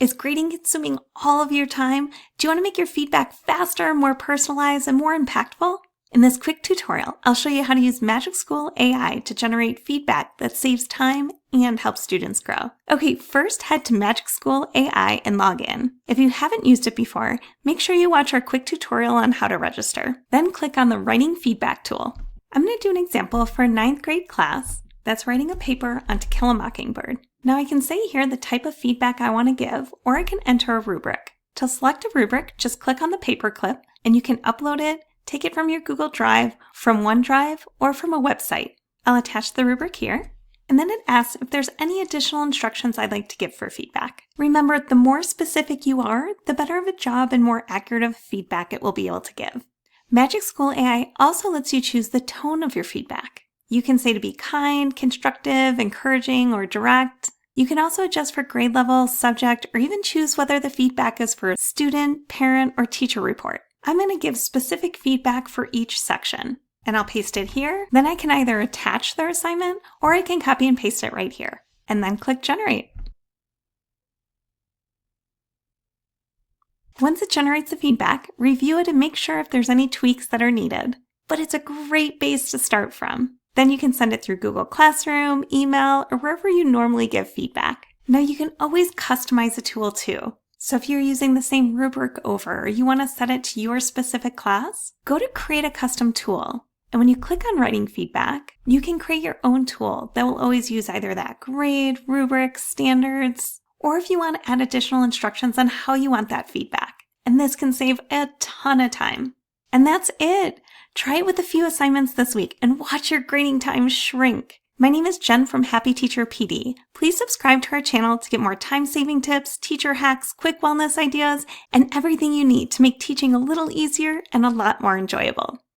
Is grading consuming all of your time? Do you want to make your feedback faster, more personalized, and more impactful? In this quick tutorial, I'll show you how to use MagicSchoolAI to generate feedback that saves time and helps students grow. Okay, first head to MagicSchoolAI and log in. If you haven't used it before, make sure you watch our quick tutorial on how to register. Then click on the Writing Feedback tool. I'm going to do an example for a 9th grade class that's writing a paper on To Kill a Mockingbird. Now I can say here the type of feedback I want to give, or I can enter a rubric. To select a rubric, just click on the paper clip and you can upload it, take it from your Google Drive, from OneDrive, or from a website. I'll attach the rubric here, and then it asks if there's any additional instructions I'd like to give for feedback. Remember, the more specific you are, the better of a job and more accurate of feedback it will be able to give. MagicSchoolAI also lets you choose the tone of your feedback. You can say to be kind, constructive, encouraging, or direct. You can also adjust for grade level, subject, or even choose whether the feedback is for student, parent, or teacher report. I'm going to give specific feedback for each section, and I'll paste it here. Then I can either attach their assignment, or I can copy and paste it right here, and then click Generate. Once it generates the feedback, review it and make sure if there's any tweaks that are needed. But it's a great base to start from. Then you can send it through Google Classroom, email, or wherever you normally give feedback. Now you can always customize the tool too. So if you're using the same rubric over, or you want to set it to your specific class, go to Create a Custom Tool. And when you click on Writing Feedback, you can create your own tool that will always use either that grade, rubric, standards, or if you want to add additional instructions on how you want that feedback. And this can save a ton of time. And that's it. Try it with a few assignments this week and watch your grading time shrink. My name is Jen from Happy Teacher PD. Please subscribe to our channel to get more time-saving tips, teacher hacks, quick wellness ideas, and everything you need to make teaching a little easier and a lot more enjoyable.